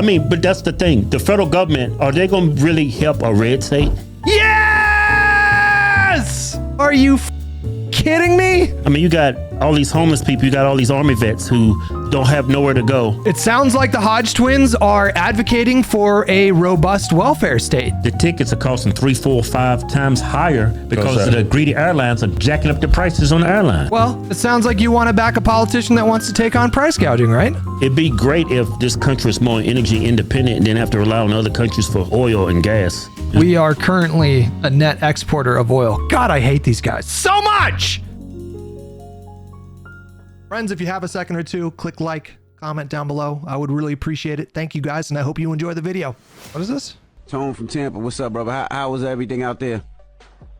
I mean, but that's the thing. The federal government, are they going to really help a red state? Yes! Are you kidding me? I mean, you got all these homeless people, you got all these Army vets who don't have nowhere to go. It sounds like the Hodge twins are advocating for a robust welfare state. The tickets are costing 3, 4, 5 times higher because of the greedy airlines are jacking up the prices on the airline. Well, it sounds like you want to back a politician that wants to take on price gouging, right? It'd be great if this country was more energy independent and didn't have to rely on other countries for oil and gas. We are currently a net exporter of oil. God, I hate these guys so much! Friends, if you have a second or two, click like, comment down below. I would really appreciate it. Thank you guys, and I hope you enjoy the video. What is this? Tone from Tampa. What's up, brother? How was everything out there?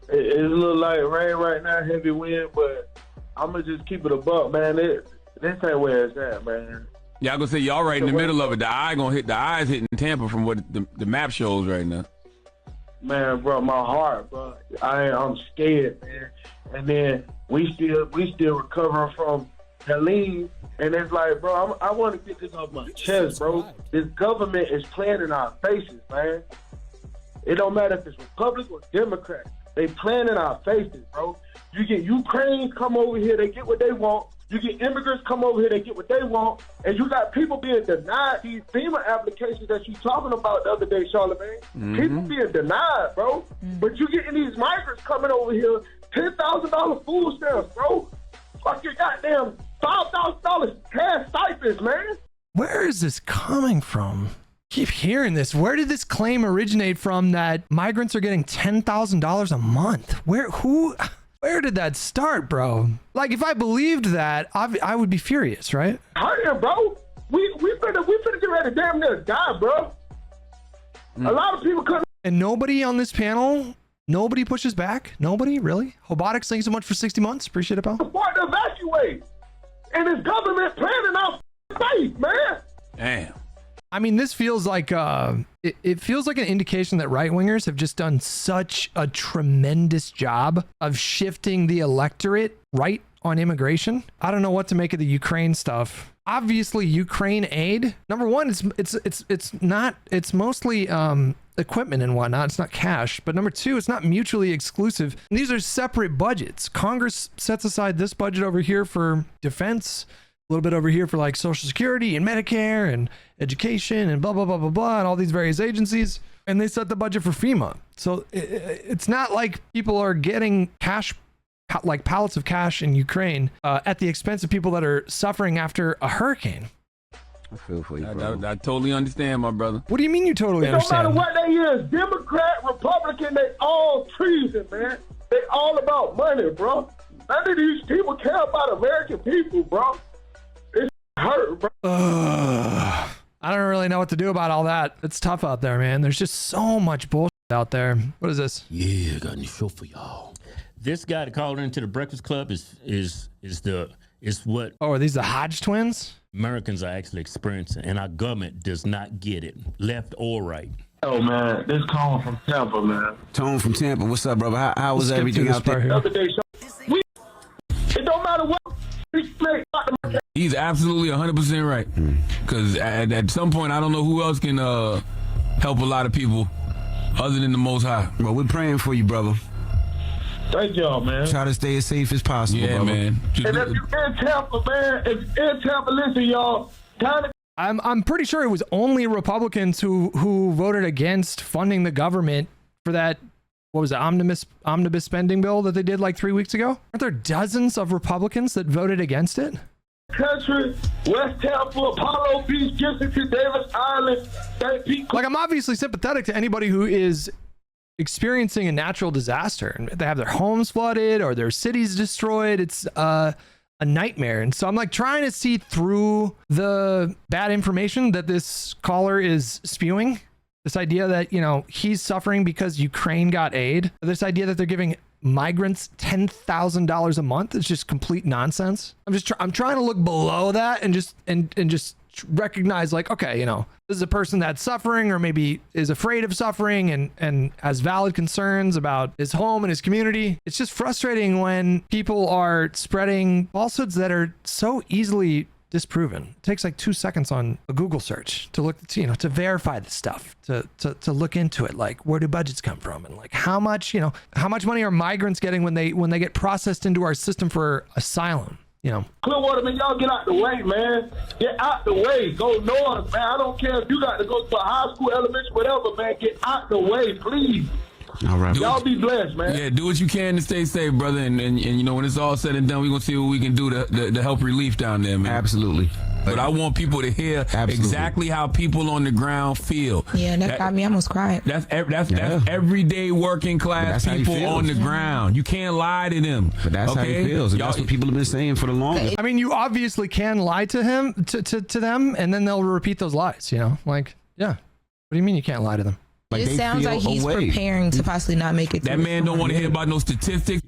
It's a little light rain right now, heavy wind, but I'm going to just keep it a buck, man. This ain't where it's at, man. Yeah, I'm going to say, y'all right in the middle of it. The eye's hitting Tampa from what the map shows right now. Man, bro, my heart, bro. I'm scared, man. And then we still recovering from Helene, and it's like, bro, I want to get this off my chest, bro. This government is playing in our faces, man. It don't matter if it's Republican or Democrat. They playing in our faces, bro. You get Ukraine come over here, they get what they want. You get immigrants come over here, they get what they want. And you got people being denied these FEMA applications that you talking about the other day, Charlamagne. People being denied, bro. But you getting these migrants coming over here, $10,000 food stamps, bro. Fucking goddamn $5,000 cash stipends, man. Where is this coming from? Keep hearing this. Where did this claim originate from that migrants are getting $10,000 a month? Where did that start, bro? Like, if I believed that, I would be furious, right? Hurry, bro. We finna get ready to damn near die, bro. A lot of people couldn't. And nobody on this panel, nobody pushes back? Nobody? Really? Hobotics, thank you so much for 60 months. Appreciate it, pal. Afford to evacuate. And this government planning our face, man. Damn. I mean, this feels like it feels like an indication that right-wingers have just done such a tremendous job of shifting the electorate right on immigration. I don't know what to make of the Ukraine stuff. Obviously, Ukraine aid, number one, it's mostly equipment and whatnot. It's not cash. But number two, it's not mutually exclusive. And these are separate budgets. Congress sets aside this budget over here for defense, a little bit over here for like Social Security and Medicare and education and blah, blah, blah, blah, blah, and all these various agencies. And they set the budget for FEMA. So it's not like people are getting cash, like pallets of cash in Ukraine at the expense of people that are suffering after a hurricane. I feel for you, bro. I totally understand, my brher. What do you mean you totally understand? No matter what they is, Democrat, Republican, they all treason, man. They all about money, bro. None of these people care about American people, bro. It's hurt, bro. I don't really know what to do about all that. It's tough out there, man. There's just so much bullshit out there. What is this? Yeah, I got a new show for y'all. This guy that called into the Breakfast Club is what Oh, are these the Hodge twins? Americans are actually experiencing, and our government does not get it, left or right. Oh, man, this calling from Tampa, man. Tone from Tampa. What's up, brother? How was Skip everything through this The out there? part here. other day, it don't matter what. He's absolutely 100% right. Because at some point, I don't know who else can help a lot of people other than the Most High. Well, we're praying for you, brother. Thank y'all, man. Try to stay as safe as possible, Yeah, brother. man. And if you in Tampa, man, if you in Tampa, listen, y'all. I'm pretty sure it was only Republicans who voted against funding the government for that. What was it, omnibus spending bill that they did like 3 weeks ago? Aren't there dozens of Republicans that voted against it? Country, West Tampa, Apollo Beach, Jessica Davis Island, St. Pete. Like, I'm obviously sympathetic to anybody who is experiencing a natural disaster and they have their homes flooded or their cities destroyed. It's a nightmare. And so I'm like trying to see through the bad information that this caller is spewing. This idea that, you know, he's suffering because Ukraine got aid. This idea that they're giving migrants $10,000 a month is just complete nonsense. I'm trying to look below that and just recognize, like, okay, you know, this is a person that's suffering or maybe is afraid of suffering and has valid concerns about his home and his community. It's just frustrating when people are spreading falsehoods that are so easily disproven. It takes like 2 seconds on a Google search to look, to verify the stuff, to look into it. Like, where do budgets come from? And like, how much money are migrants getting when they get processed into our system for asylum? Clearwater, man, y'all get out the way, man. Get out the way. Go north, man. I don't care if you got to go to a high school, elementary, whatever, man. Get out the way, please. All right. Y'all be blessed, man. Yeah, do what you can to stay safe, brother. And when it's all said and done, we're going to see what we can do to help relief down there, man. Absolutely. But I want people to hear exactly how people on the ground feel. Yeah, that got me almost crying. That's everyday working class people on the ground. You can't lie to them. But that's how he feels. And that's what people have been saying for the longest. I mean, you obviously can lie to him, to them, and then they'll repeat those lies, Like, yeah. What do you mean you can't lie to them? Like, it sounds like he's preparing to possibly not make it. That man don't want to hear about no statistics.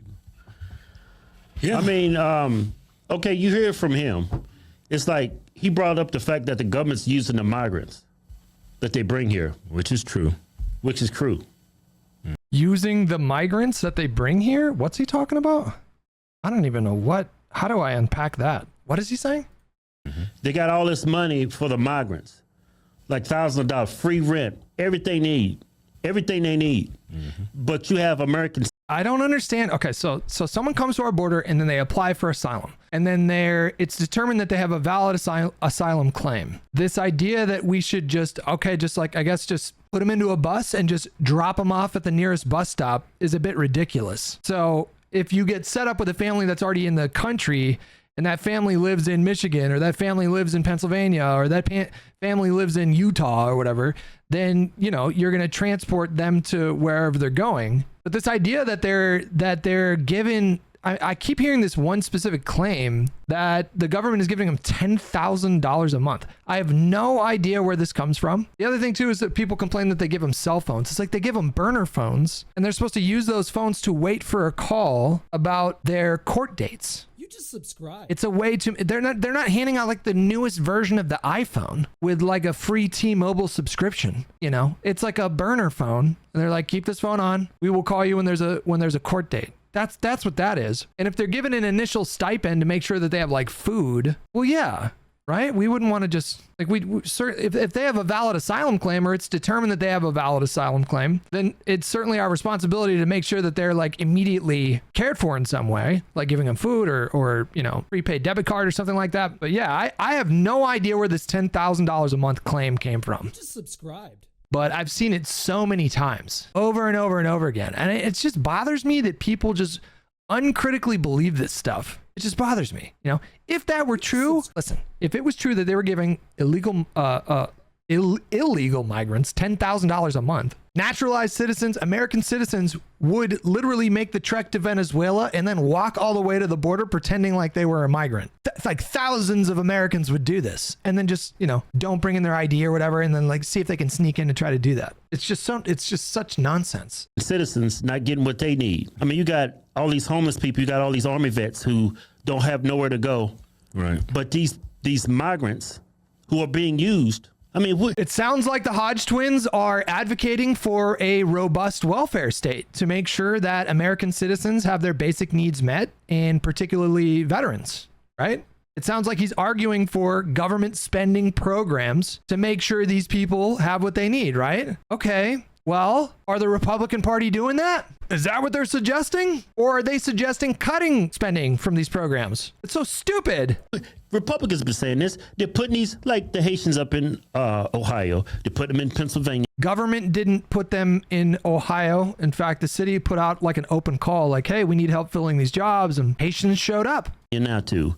Yeah. I mean, okay, you hear from him. It's like he brought up the fact that the government's using the migrants that they bring here, which is true. Using the migrants that they bring here? What's he talking about? I don't even know how do I unpack that? What is he saying? They got all this money for the migrants, like thousands of dollars, free rent, everything they need. But you have Americans. I don't understand. Okay, so someone comes to our border and then they apply for asylum, and then it's determined that they have a valid asylum claim. This idea that we should just put them into a bus and just drop them off at the nearest bus stop is a bit ridiculous. So if you get set up with a family that's already in the country, and that family lives in Michigan, or that family lives in Pennsylvania, or that family lives in Utah or whatever, then, you're going to transport them to wherever they're going. But this idea that they're given, I keep hearing this one specific claim that the government is giving them $10,000 a month. I have no idea where this comes from. The other thing too is that people complain that they give them cell phones. It's like they give them burner phones, and they're supposed to use those phones to wait for a call about their court dates. Just subscribe. It's a way to, they're not handing out like the newest version of the iPhone with like a free T-Mobile subscription. It's like a burner phone, and they're like, keep this phone on. We will call you when there's a court date. That's what that is. And if they're given an initial stipend to make sure that they have like food, well, yeah, right? We wouldn't want to just like if they have a valid asylum claim, or it's determined that they have a valid asylum claim, then it's certainly our responsibility to make sure that they're like immediately cared for in some way, like giving them food or prepaid debit card or something like that. But yeah, I have no idea where this $10,000 a month claim came from. Just subscribed. But I've seen it so many times, over and over and over again. And it just bothers me that people just uncritically believe this stuff. It just bothers me. If that were true, listen, if it was true that they were giving illegal migrants $10,000 a month, naturalized citizens, American citizens would literally make the trek to Venezuela and then walk all the way to the border pretending like they were a migrant. Like thousands of Americans would do this, and then just, don't bring in their ID or whatever, and then like see if they can sneak in to try to do that. It's just such nonsense. Citizens not getting what they need. I mean, you got all these homeless people, you got all these army vets who don't have nowhere to go. Right. But these migrants who are being used, I mean, it sounds like the Hodge twins are advocating for a robust welfare state to make sure that American citizens have their basic needs met, and particularly veterans, right? It sounds like he's arguing for government spending programs to make sure these people have what they need, right? Okay. Well, are the Republican Party doing that? Is that what they're suggesting? Or are they suggesting cutting spending from these programs? It's so stupid. Republicans have been saying this. They're putting these, like the Haitians up in Ohio, they put them in Pennsylvania. Government didn't put them in Ohio. In fact, the city put out like an open call, like, hey, we need help filling these jobs, and Haitians showed up. And now too.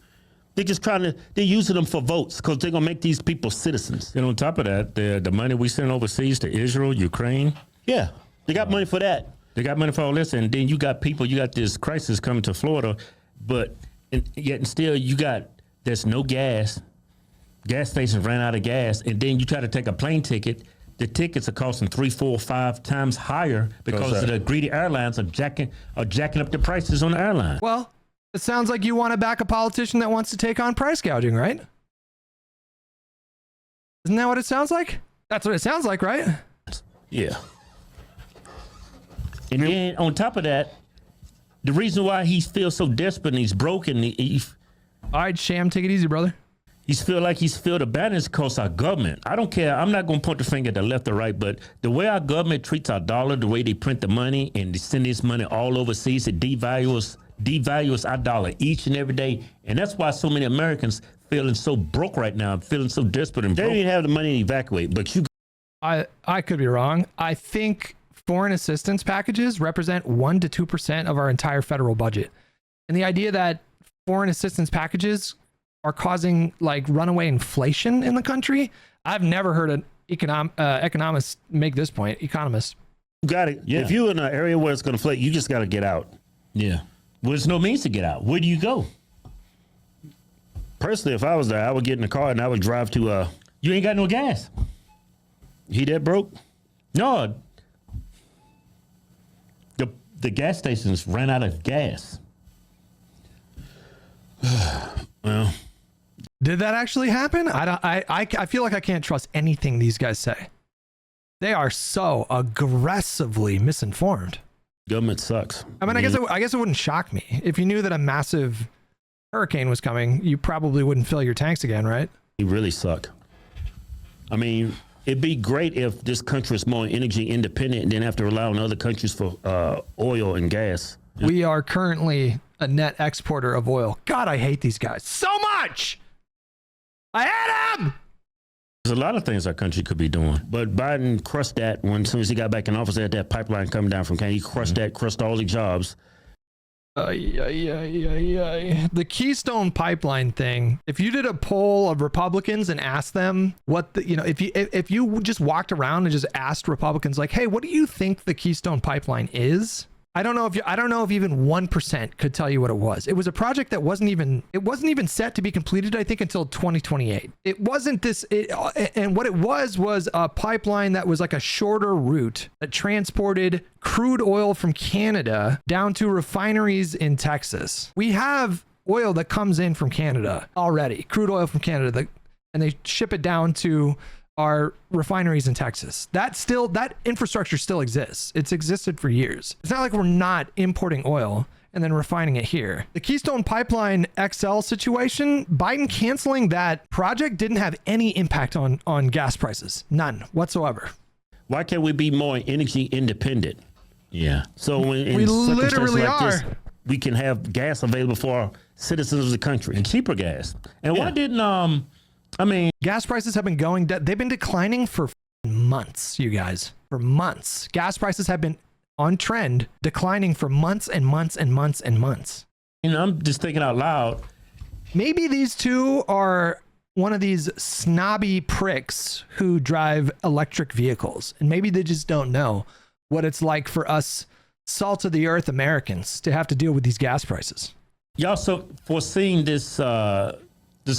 They're just they're using them for votes because they're going to make these people citizens. And on top of that, the money we send overseas to Israel, Ukraine. Yeah, they got money for that. They got money for all this. And then you got this crisis coming to Florida, but yet still there's no gas. Gas stations ran out of gas. And then you try to take a plane ticket. The tickets are costing 3, 4, 5 times higher because of the greedy airlines are jacking up the prices on the airline. Well, it sounds like you want to back a politician that wants to take on price gouging, right? Isn't that what it sounds like? That's what it sounds like, right? Yeah. And then on top of that, the reason why he feels so desperate and he's broken, all right, Sham, take it easy, brother. He's feel abandoned because our government. I don't care. I'm not going to point the finger at the left or right, but the way our government treats our dollar, the way they print the money and they send this money all overseas, it devalues our dollar each and every day. And that's why so many Americans feeling so broke right now, feeling so desperate and broke. They don't even have the money to evacuate, but I could be wrong. I think foreign assistance packages represent 1 to 2% of our entire federal budget. And the idea that foreign assistance packages are causing like runaway inflation in the country. I've never heard an economist make this point. Economist. You got it. Yeah. If you're in an area where it's going to inflate, you just got to get out. Yeah. Well, there's no means to get out. Where do you go? Personally, if I was there, I would get in the car and I would drive to, you ain't got no gas. He that broke? No. The gas stations ran out of gas. Well, did that actually happen? I feel like I can't trust anything these guys say. They are so aggressively misinformed. Government sucks. I mean, I guess it wouldn't shock me if you knew that a massive hurricane was coming. You probably wouldn't fill your tanks again, right? They really suck. I mean, it'd be great if this country was more energy independent and didn't have to rely on other countries for oil and gas. We are currently a net exporter of oil. God, I hate these guys so much. I hate them. There's a lot of things our country could be doing, but Biden crushed that as soon as he got back in office. They had that pipeline coming down from Canada. He crushed that, crushed all the jobs. The Keystone Pipeline thing. If you did a poll of Republicans and asked them what if you just walked around and just asked Republicans like, hey, what do you think the Keystone Pipeline is? I don't know if even 1% could tell you what it was. It was a project that wasn't even set to be completed, I think, until 2028. It wasn't this, and what it was a pipeline that was like a shorter route that transported crude oil from Canada down to refineries in Texas. We have oil that comes in from Canada already, crude oil from Canada, and they ship it down to our refineries in Texas. That infrastructure still exists. It's existed for years. It's not like we're not importing oil and then refining it here. The Keystone Pipeline XL situation, Biden canceling that project didn't have any impact on gas prices. None whatsoever. Why can't we be more energy independent? Yeah. So when we literally like are. This, we can have gas available for our citizens of the country and cheaper gas. And why didn't gas prices have been going down. They've been declining for months, you guys. For months. Gas prices have been on trend, declining for months and months and months and months. I'm just thinking out loud. Maybe these two are one of these snobby pricks who drive electric vehicles. And maybe they just don't know what it's like for us salt of the earth Americans to have to deal with these gas prices. Y'all so foreseeing this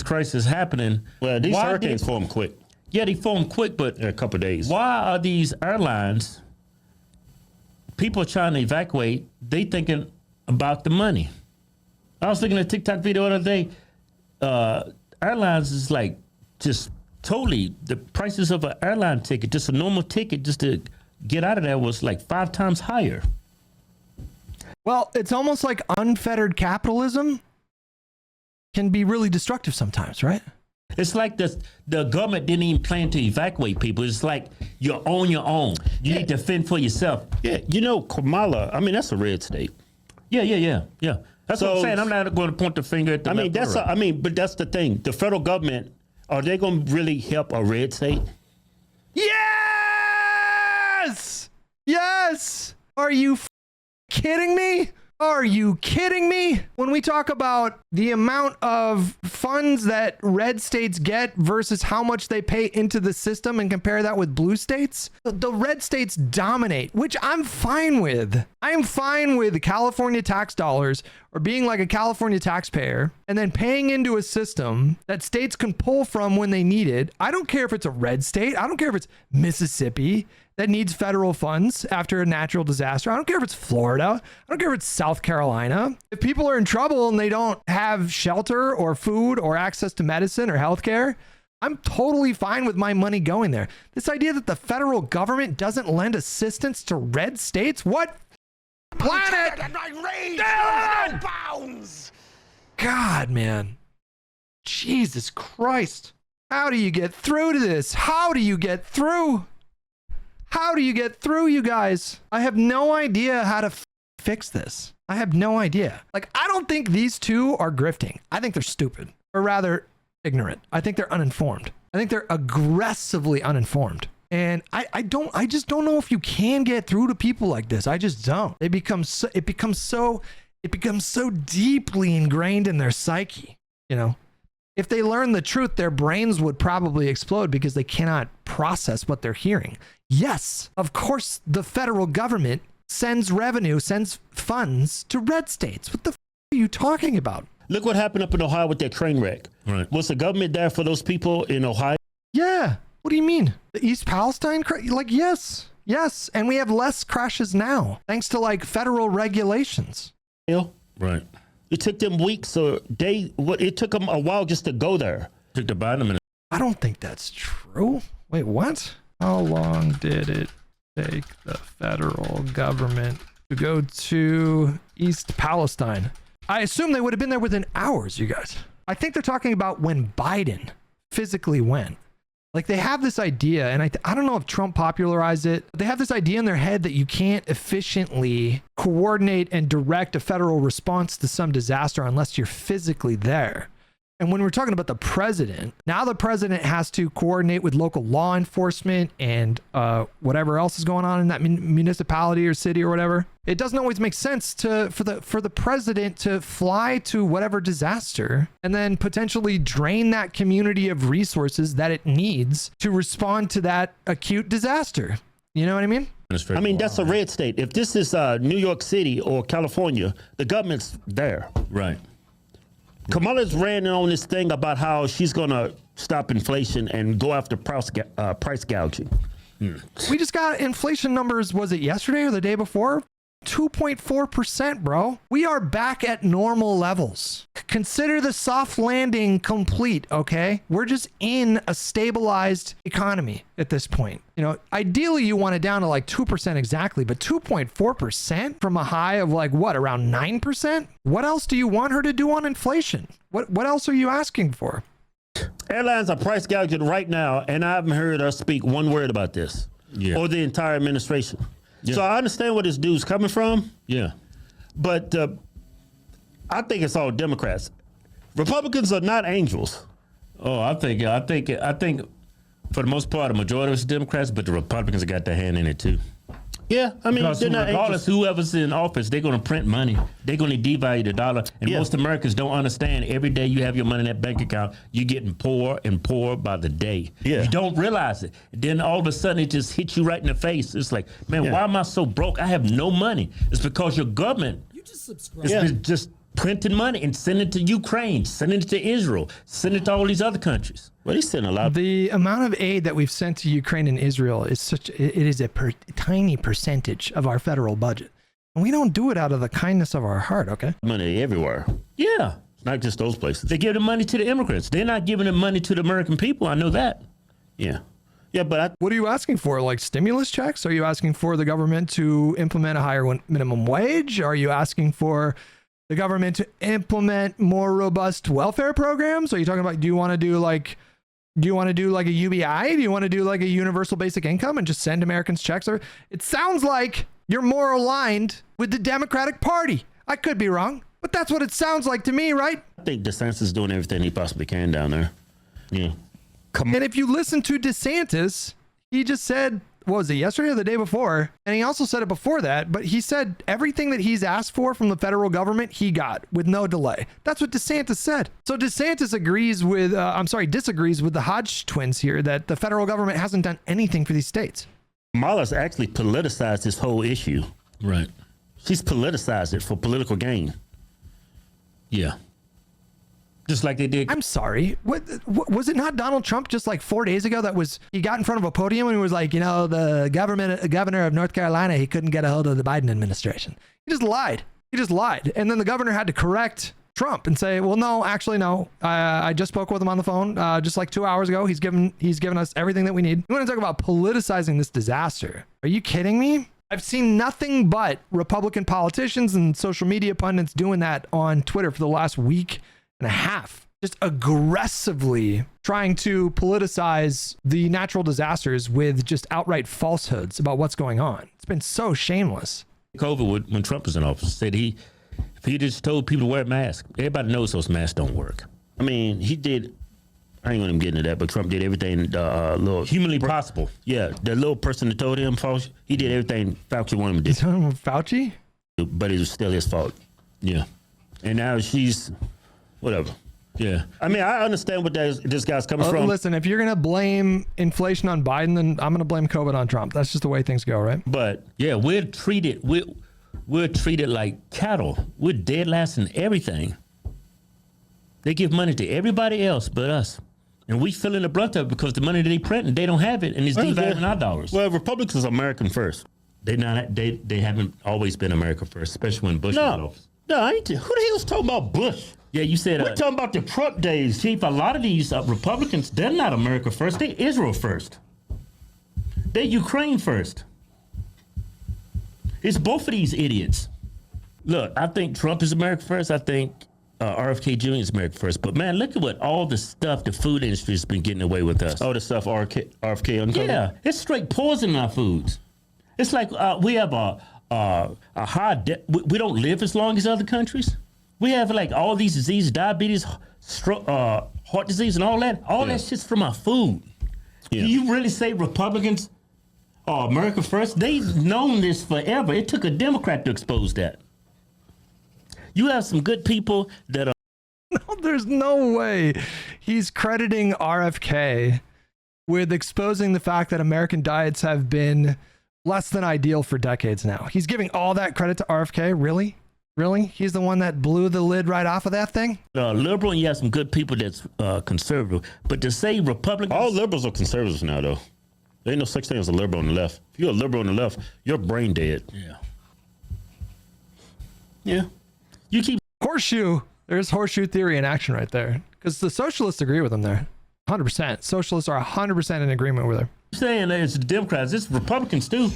crisis happening. Well, these hurricanes form quick. Yeah, they form quick, but in a couple of days. Why are these airlines, people trying to evacuate, they thinking about the money? I was looking at a TikTok video the other day. Airlines is like just totally, the prices of an airline ticket, just a normal ticket just to get out of there was like 5 times higher. Well, it's almost like unfettered capitalism can be really destructive sometimes, right? It's like the government didn't even plan to evacuate people. It's like you're on your own. You need to fend for yourself. Yeah, Kamala, that's a red state. Yeah. That's what I'm saying. I'm not going to point the finger at the but that's the thing. The federal government, are they going to really help a red state? Yes! Are you kidding me? Are you kidding me? When we talk about the amount of funds that red states get versus how much they pay into the system and compare that with blue states, the red states dominate, which I'm fine with. I'm fine with California tax dollars or being like a California taxpayer and then paying into a system that states can pull from when they need it. I don't care if it's a red state. I don't care if it's Mississippi that needs federal funds after a natural disaster. I don't care if it's Florida. I don't care if it's South Carolina. If people are in trouble and they don't have shelter or food or access to medicine or healthcare, I'm totally fine with my money going there. This idea that the federal government doesn't lend assistance to red states? What planet? God, man. Jesus Christ. How do you get through to this? How do you get through? How do you get through, you guys? I have no idea how to fix this. I have no idea. Like, I don't think these two are grifting. I think they're stupid, or rather ignorant. I think they're uninformed. I think they're aggressively uninformed. And I just don't know if you can get through to people like this. I just don't. It becomes so deeply ingrained in their psyche, you know? If they learn the truth, their brains would probably explode because they cannot process what they're hearing. Yes, of course, the federal government sends revenue, sends funds to red states. What the are you talking about? Look what happened up in Ohio with that train wreck. Right. Was the government there for those people in Ohio? Yeah. What do you mean? The East Palestine? Like, yes. Yes. And we have less crashes now, thanks to like federal regulations. Right. It took them weeks or days. It took them a while just to go there. It took the Biden. I don't think that's true. Wait, what? How long did it take the federal government to go to East Palestine? I assume they would have been there within hours, you guys. I think they're talking about when Biden physically went. Like, they have this idea, and I don't know if Trump popularized it. They have this idea in their head that you can't efficiently coordinate and direct a federal response to some disaster unless you're physically there. And when we're talking about the president, now the president has to coordinate with local law enforcement and whatever else is going on in that municipality or city or whatever. It doesn't always make sense for the president to fly to whatever disaster and then potentially drain that community of resources that it needs to respond to that acute disaster. You know what I mean? I mean, that's a red state. If this is New York City or California, the government's there. Right. Kamala's ran on this thing about how she's going to stop inflation and go after price gouging. We just got inflation numbers, was it yesterday or the day before? 2.4%, bro. We are back at normal levels. Consider the soft landing complete, okay? We're just in a stabilized economy at this point. You know, ideally you want it down to like 2% exactly, but 2.4% from a high of like what, around 9%? What else do you want her to do on inflation? What else are you asking for? Airlines are price gouging right now, and I haven't heard her speak one word about this or the entire administration. Yeah. So I understand where this dude's coming from. Yeah. But I think it's all Democrats. Republicans are not angels. Oh, I think for the most part, a majority of it's Democrats, but the Republicans have got their hand in it too. Yeah, I mean, because they're not regardless whoever's in office, they're going to print money. They're going to devalue the dollar. And most Americans don't understand. Every day you have your money in that bank account, you're getting poorer and poorer by the day. Yeah. You don't realize it. Then all of a sudden it just hits you right in the face. It's like, man, why am I so broke? I have no money. It's because your government is just printing money and sending it to Ukraine, sending it to Israel, sending it to all these other countries. Well, he's sending a lot. The amount of aid that we've sent to Ukraine and Israel is it is a tiny percentage of our federal budget. And we don't do it out of the kindness of our heart, okay? Money everywhere. Yeah. Not just those places. They give the money to the immigrants. They're not giving the money to the American people. I know that. Yeah. Yeah, but what are you asking for? Like stimulus checks? Are you asking for the government to implement a higher minimum wage? Are you asking for the government to implement more robust welfare programs? Are you talking about, do you want to do like a UBI? Do you want to do like a universal basic income and just send Americans checks? Or it sounds like you're more aligned with the Democratic Party. I could be wrong, but that's what it sounds like to me, right? I think DeSantis is doing everything he possibly can down there. Yeah. And if you listen to DeSantis, he just said, what was it, yesterday or the day before? And he also said it before that, but he said everything that he's asked for from the federal government, he got with no delay. That's what DeSantis said. So DeSantis disagrees with the Hodge twins here that the federal government hasn't done anything for these states. Kamala's actually politicized this whole issue. Right. She's politicized it for political gain. Yeah. Just like they did. I'm sorry. What was it not Donald Trump just like 4 days ago he got in front of a podium and he was like, you know, the governor of North Carolina, he couldn't get a hold of the Biden administration. He just lied. And then the governor had to correct Trump and say, well, no, actually, no. I just spoke with him on the phone just like 2 hours ago. He's given us everything that we need. You want to talk about politicizing this disaster? Are you kidding me? I've seen nothing but Republican politicians and social media pundits doing that on Twitter for the last week and a half. just aggressively trying to politicize the natural disasters with just outright falsehoods about what's going on. It's been so shameless. COVID, when Trump was in office, said if he just told people to wear masks, everybody knows those masks don't work. I mean, he did. I ain't gonna even get into that, but Trump did everything little humanly possible. Yeah, the little person that told him Fauci, he did everything Fauci wanted him to do. You telling him Fauci? But it was still his fault. Yeah, and now she's whatever. Yeah, I mean, I understand what this guy's coming from. Listen, if you're gonna blame inflation on Biden, then I'm gonna blame COVID on Trump. That's just the way things go, right? But yeah, we're treated like cattle. We're dead last in everything. They give money to everybody else but us. And we feeling the brunt of it because the money that they print, they don't have it, and it's devaluing our dollars. Well, Republicans are American first. They haven't always been America first, especially when Bush was in office. No, who the hell's talking about Bush? Yeah, you said we're talking about the Trump days, Chief. A lot of these Republicans, they're not America first. They Israel first. They Ukraine first. It's both of these idiots. Look, I think Trump is America first. I think RFK Jr. is America first. But man, look at what all the stuff the food industry has been getting away with us. All the stuff RFK uncovered? Yeah, it's straight poison in our foods. It's like we have a high debt. We don't live as long as other countries. We have like all these diseases, diabetes, stroke, heart disease, and all that. All that shit's from our food. Yeah. Do you really say Republicans are America first? They've known this forever. It took a Democrat to expose that. You have some good people that are. No, there's no way he's crediting RFK with exposing the fact that American diets have been less than ideal for decades now. He's giving all that credit to RFK? Really? Really? He's the one that blew the lid right off of that thing? Liberal, and you have some good people that's conservative. But to say Republicans... All liberals are conservatives now, though. There ain't no such thing as a liberal on the left. If you're a liberal on the left, you're brain dead. Yeah. Yeah. You keep... Horseshoe. There's horseshoe theory in action right there. Because the socialists agree with him there. 100%. Socialists are 100% in agreement with her. Saying that it's the Democrats, it's Republicans too.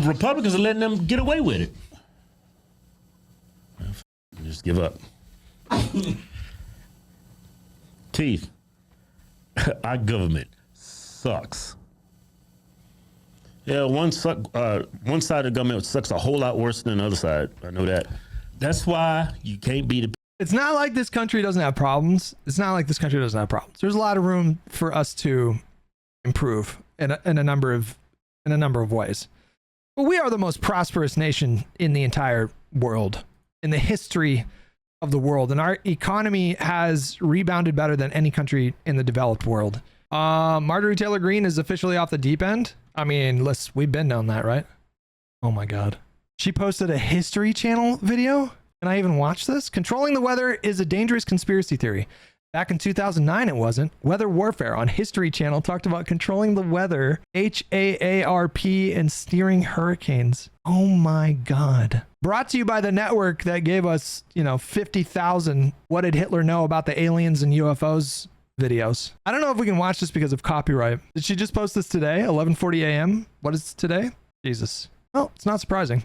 Republicans are letting them get away with it. Just give up. Teeth. Our government sucks. Yeah, one side of the government sucks a whole lot worse than the other side. I know that. That's why you can't be the. It's not like this country doesn't have problems. There's a lot of room for us to improve in a number of ways. But we are the most prosperous nation in the entire world, in the history of the world, and our economy has rebounded better than any country in the developed world. Marjorie Taylor Greene is officially off the deep end. I mean, we've been down that, right? Oh my God. She posted a History Channel video. Can I even watch this? Controlling the weather is a dangerous conspiracy theory. Back in 2009, it wasn't. Weather Warfare on History Channel talked about controlling the weather, HAARP, and steering hurricanes. Oh my God. Brought to you by the network that gave us, 50,000 What Did Hitler Know About the Aliens and UFOs videos. I don't know if we can watch this because of copyright. Did she just post this today? 11:40 a.m.? What is today? Jesus. Well, it's not surprising.